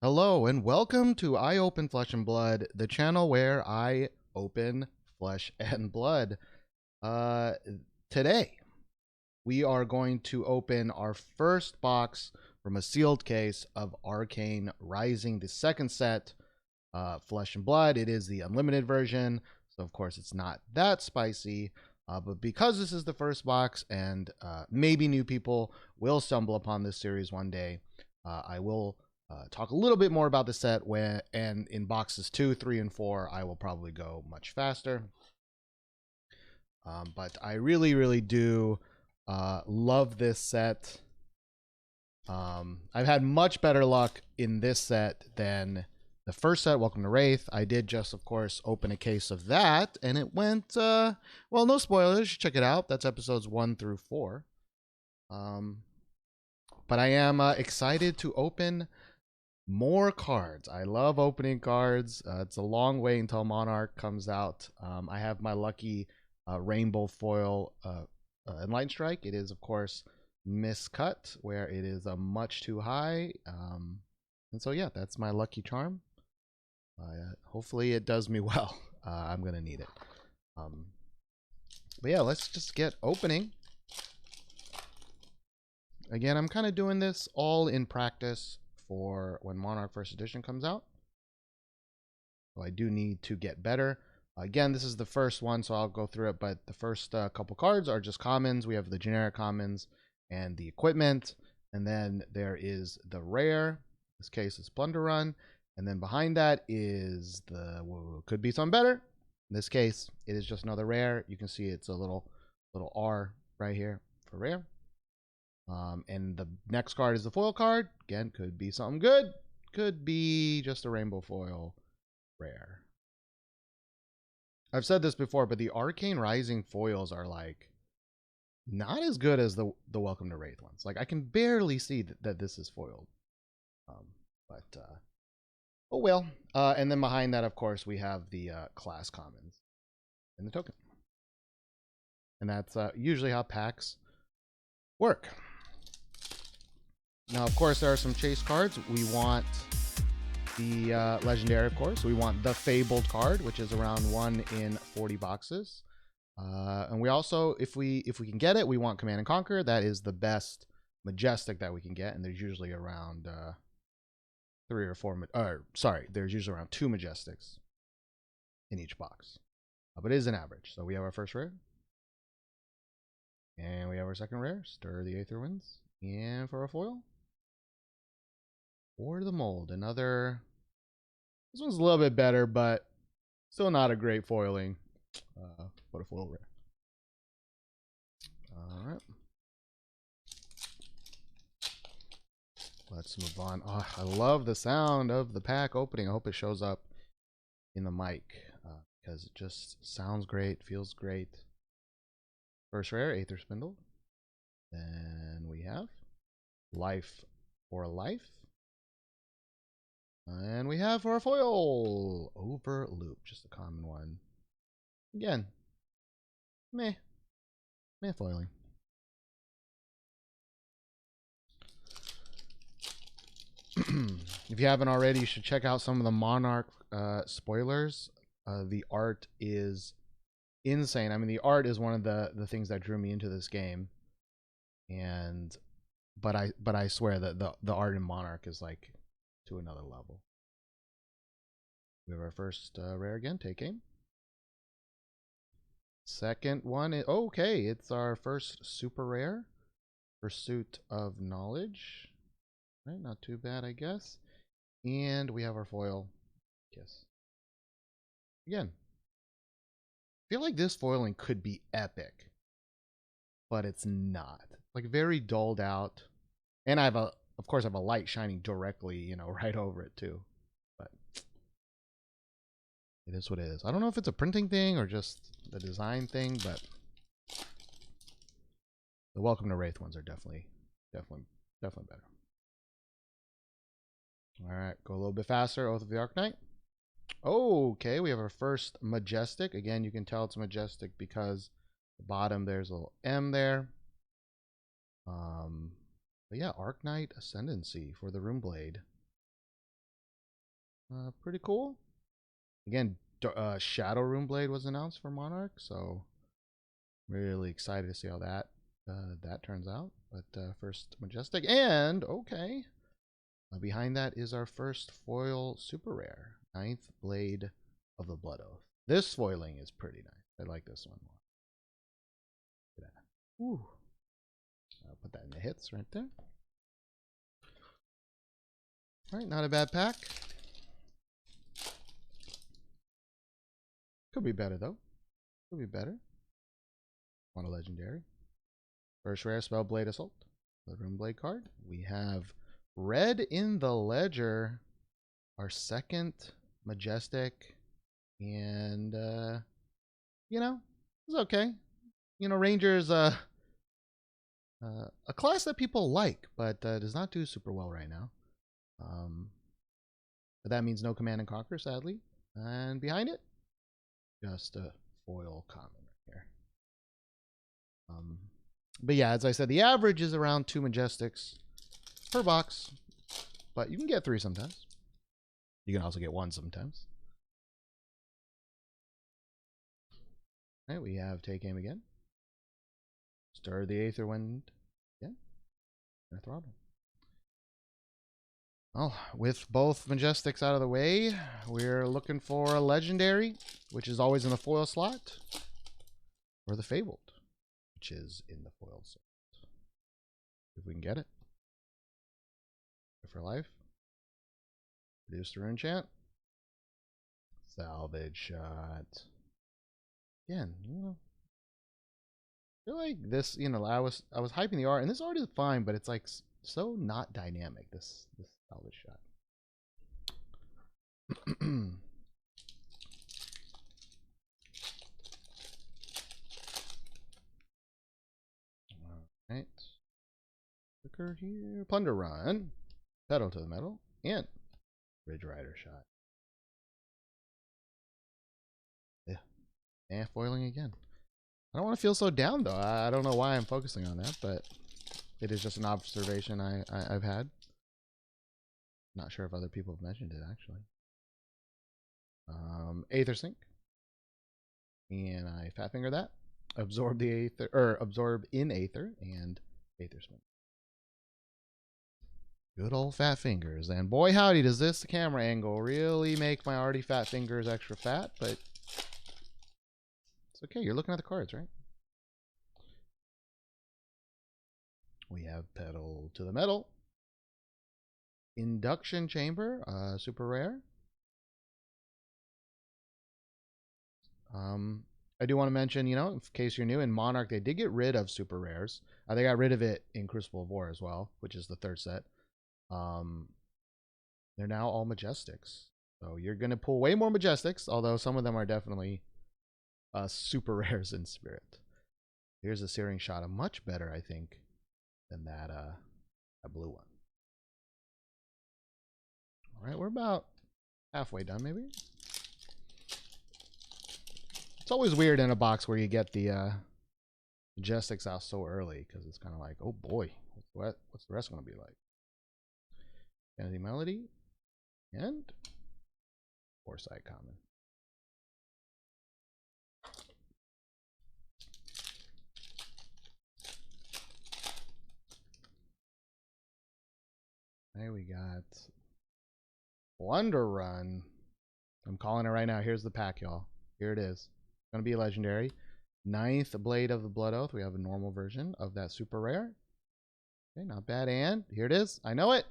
Hello and welcome to I Open Flesh and Blood, the channel where I open flesh and blood. Uh, Today we are going to open our first box from a sealed case of Arcane Rising, the second set, Flesh and Blood. It is the unlimited version, so of course it's not that spicy. But because this is the first box and maybe new people will stumble upon this series one day, I will talk a little bit more about the set and in boxes 2, 3, and 4, I will probably go much faster. But I really do love this set. I've had much better luck in this set than the first set, Welcome to Wraith. I did just, of course, open a case of that, and it went, well, no spoilers. Check it out. That's episodes 1 through 4. But I am excited to open more cards. I love opening cards. It's a long way until Monarch comes out. I have my lucky rainbow foil Enlightened Strike. It is, of course, miscut, where it is much too high. And so, yeah, that's my lucky charm. Hopefully it does me well. I'm going to need it. But yeah, let's just get opening. Again, I'm kind of doing this all in practice for when Monarch First Edition comes out. So I do need to get better. Again, this is the first one, so I'll go through it. But the first couple cards are just commons. We have the generic commons and the equipment. And then there is the rare. In this case, it's Plunder Run. And then behind that is the, could be something better. In this case, it is just another rare. You can see it's a little R right here for rare. And the next card is the foil card. Again, could be something good. Could be just a rainbow foil rare. I've said this before, but the Arcane Rising foils are like not as good as the Welcome to Wraith ones. Like I can barely see that this is foiled. Oh well. And then behind that, of course, we have the class commons and the token. And that's usually how packs work. Now, of course, there are some chase cards. We want the legendary, of course. We want the Fabled card, which is around 1 in 40 boxes. And we also, if we can get it, we want Command and Conquer. That is the best Majestic that we can get, and there's usually around 3 or 4. There's usually around 2 Majestics in each box, but it is an average. So we have our first rare, and we have our second rare. Stir the Aether Winds, and for a foil. Or the Mold, another. This one's a little bit better, but still not a great foiling. But a foil rare. All right. Let's move on. Oh, I love the sound of the pack opening. I hope it shows up in the mic because it just sounds great, feels great. First rare, Aether Spindle. Then we have Life for Life. And we have for our foil, Overloop, just a common one. Again, meh foiling. If you haven't already, you should check out some of the Monarch spoilers. The art is insane. I mean, the art is one of the things that drew me into this game. But I swear that the art in Monarch is like to another level. We have our first rare again, take aim. Second one is okay. It's our first super rare, Pursuit of Knowledge. Right, not too bad, I guess. And we have our foil, Kiss. Again, I feel like this foiling could be epic, but it's not. Like very dulled out, and I have of course, I have a light shining directly, right over it too. But it is what it is. I don't know if it's a printing thing or just the design thing, but the Welcome to Wraith ones are definitely better. All right, go a little bit faster. Oath of the Arcanite. Okay, we have our first Majestic. Again, you can tell it's Majestic because the bottom there's a little M there. But yeah, Arcanite Ascendancy for the Runeblade. Pretty cool. Again, Shadow Rune Blade was announced for Monarch, so really excited to see how that turns out. But first Majestic, and okay, behind that is our first foil super rare, 9th Blade of the Blood Oath. This foiling is pretty nice. I like this one more. Look at that. Ooh. I'll put that in the hits right there. All right, not a bad pack. Could be better though. Could be better. Want a legendary. First rare Spellblade Assault. The Runeblade card. We have Red in the Ledger. Our second Majestic. And you know, it's okay. You know, Ranger's a class that people like, but does not do super well right now. But that means no Command and Conquer, sadly. And behind it, just a foil common right here. But yeah, as I said, the average is around 2 Majestics per box, but you can get 3 sometimes. You can also get 1 sometimes. All right, we have Take Aim again. Stir the Aether Wind again. And a Throttle. Well, with both Majestics out of the way, we're looking for a Legendary, which is always in the foil slot, or the Fabled, which is in the foil slot. If we can get it. For life. Reduce the Rune Chant. Salvage Shot. Again, you know, I feel like this, you know, I was hyping the art, and this art is fine, but it's like so not dynamic, this salvage shot. Alright. Clicker here. Plunder Run. Pedal to the Metal. And Ridge Rider Shot. Yeah. And foiling again. I don't want to feel so down, though. I don't know why I'm focusing on that, but it is just an observation I've had. Not sure if other people have mentioned it, actually. Aether Sink. And I fat finger that. Absorb the Aether, or absorb in Aether, and Aether Spin. Good old fat fingers. And boy howdy, does this camera angle really make my already fat fingers extra fat, but it's okay, you're looking at the cards, right? We have Pedal to the Metal. Induction Chamber, super rare. I do want to mention, you know, in case you're new, in Monarch, they did get rid of super rares. They got rid of it in Crucible of War as well, which is the 3rd set. They're now all Majestics. So you're going to pull way more Majestics, although some of them are definitely super rares in Spirit. Here's a Searing Shot, a much better, I think, than that blue one. All right, we're about halfway done, maybe. It's always weird in a box where you get the Majestics out so early, because it's kind of like, oh boy, what's the rest going to be like? Kennedy Melody and Foresight Common. Hey, we got Plunder Run. I'm calling it right now. Here's the pack, y'all. Here it is. It's going to be a legendary. 9th Blade of the Blood Oath. We have a normal version of that super rare. Okay, not bad. And here it is. I know it.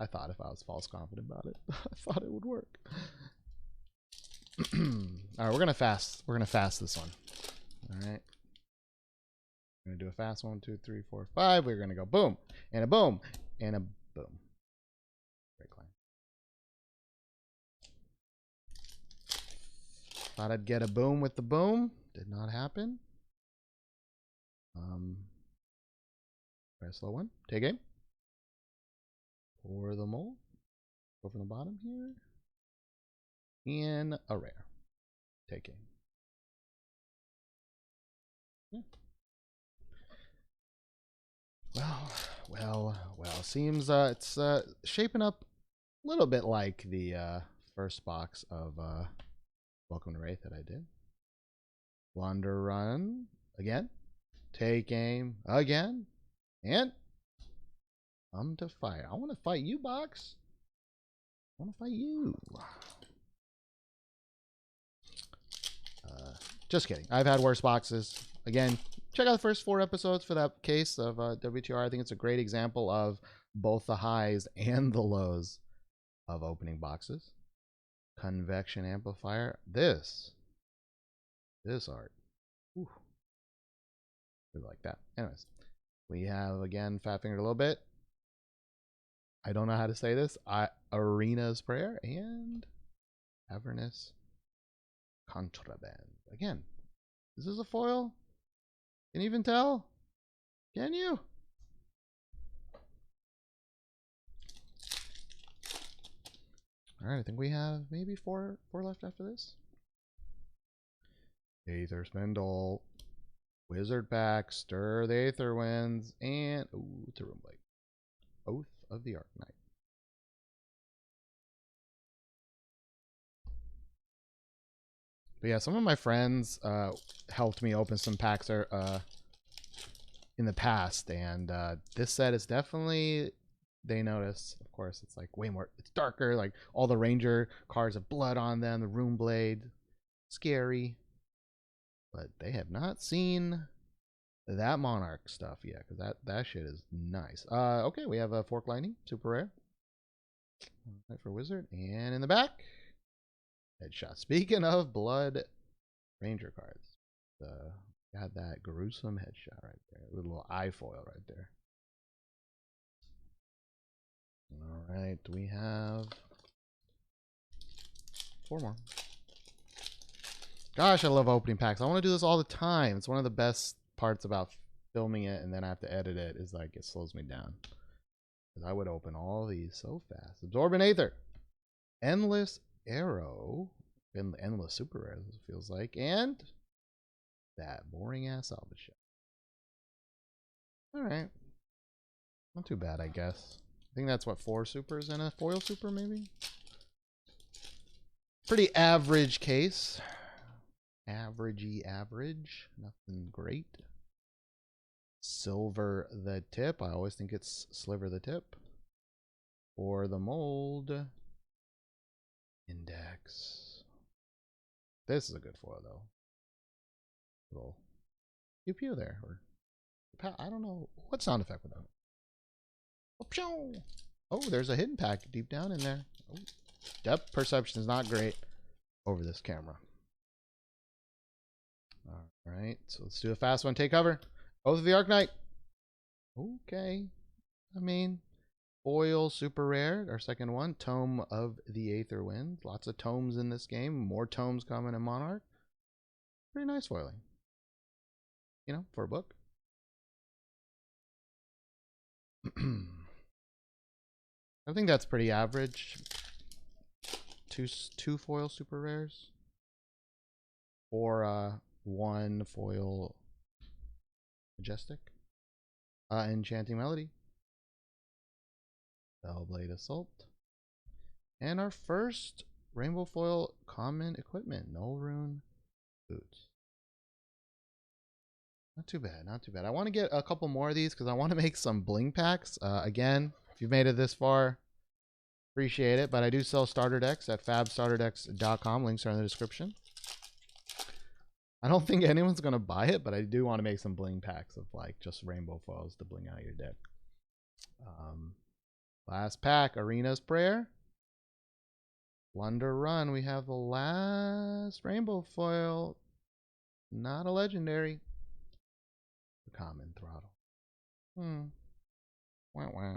I thought if I was false confident about it, I thought it would work. All right, we're gonna fast. We're gonna fast this one. All right. We're gonna do a fast 1, 2, 3, 4, 5. We're gonna go boom and a boom and a boom. Great climb. Thought I'd get a boom with the boom. Did not happen. Very slow one. Take aim. For the mole. Go from the bottom here. And a rare. Take aim. Yeah. Well. Seems it's shaping up little bit like the first box of Welcome to Wraith that I did. Wander Run again. Take aim again. And come to fire. I want to fight you, box. I want to fight you. Just kidding. I've had worse boxes. Again, check out the first 4 episodes for that case of WTR. I think it's a great example of both the highs and the lows of opening boxes. Convection amplifier. This art. Ooh. Really like that. Anyways, we have again fat fingered a little bit. I don't know how to say this. Arena's Prayer and Avernus Contraband. Again, is this a foil? Can you even tell? Can you? All right, I think we have maybe four left after this. Aether Spindle, Wizard Pack, Stir the Aether Winds, and ooh, Room Blade. Oath of the Arcane. But yeah, some of my friends helped me open some packs in the past, and this set is definitely, they notice, of course, it's like way more, it's darker, like all the Ranger cards have blood on them, the Rune Blade, scary. But they have not seen that Monarch stuff yet, because that shit is nice. Okay, we have a Fork Lightning, super rare. All right, for Wizard, and in the back, headshot. Speaking of blood Ranger cards, got that gruesome headshot right there, with a little eye foil right there. All right, we have 4 more. Gosh, I love opening packs. I want to do this all the time. It's one of the best parts about filming it, and then I have to edit it, is like it slows me down. Because I would open all these so fast. Absorbent Aether. Endless Arrow. Endless Super Rare, it feels like. And that boring ass salvage shot. Alright. Not too bad, I guess. I think that's what, 4 supers and a foil super, maybe? Pretty average case. Averagey average. Nothing great. Silver the Tip. I always think it's Sliver the Tip. For the mold. Index. This is a good foil, though. Little pew pew there. Or I don't know. What sound effect would that? Oh, there's a hidden pack deep down in there. Oh, depth perception is not great over this camera. All right, so let's do a fast one. Take cover. Oath of the Arcane. Okay. I mean, foil super rare, our second one. Tome of the Aether Winds. Lots of tomes in this game. More tomes coming in Monarch. Pretty nice foiling. You know, for a book. I think that's pretty average. Two foil super rares. Or 1 foil majestic. Enchanting Melody. Bellblade Assault. And our first rainbow foil common equipment. Null Rune Boots. Not too bad, not too bad. I want to get a couple more of these because I want to make some bling packs. Again, if you've made it this far, appreciate it. But I do sell starter decks at fabstarterdex.com. Links are in the description. I don't think anyone's going to buy it, but I do want to make some bling packs of like just rainbow foils to bling out your deck. Last pack, Arena's Prayer. Wonder Run. We have the last rainbow foil. Not a legendary. The common throttle. Wow, wow.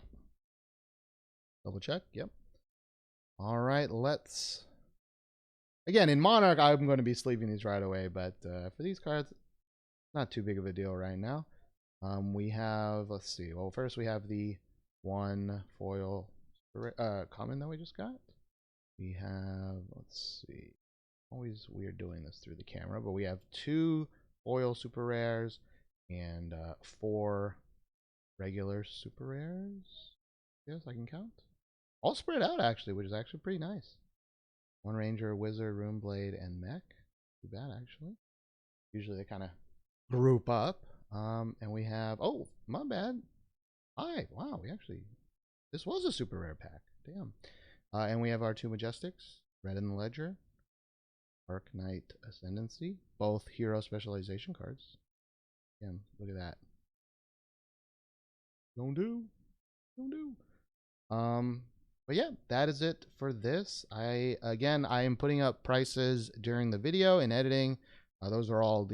Double check. Yep. All right, let's. Again, in Monarch, I'm going to be sleeving these right away, but for these cards, not too big of a deal right now. We have, let's see. Well, first we have the 1 foil common that we just got. We have, let's see. Always weird doing this through the camera, but we have 2 foil super rares and 4 regular super rares. Yes, I can count. all spread out actually, which is actually pretty nice. One ranger, wizard, rune blade, and mech. Too bad actually. Usually they kind of group up. And we have, oh, my bad. Hi, wow, this was a super rare pack. Damn. And we have our two Majestics, Red in the Ledger, Arc Knight Ascendancy, both hero specialization cards. Damn, look at that. Don't do. But yeah, that is it for this. I am putting up prices during the video and editing. Those are all,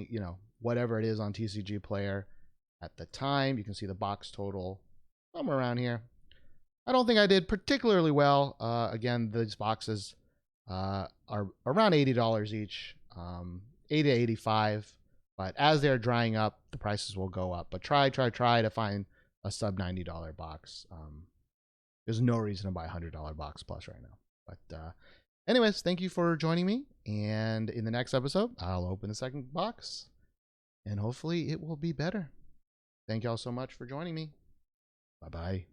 whatever it is on TCG Player at the time. You can see the box total somewhere around here. I don't think I did particularly well. Again, these boxes are around $80 each, 80 to 85. But as they're drying up, the prices will go up. But try to find a sub $90 box. There's no reason to buy a $100 box plus right now. But anyways, thank you for joining me. And in the next episode, I'll open the second box. And hopefully it will be better. Thank y'all so much for joining me. Bye-bye.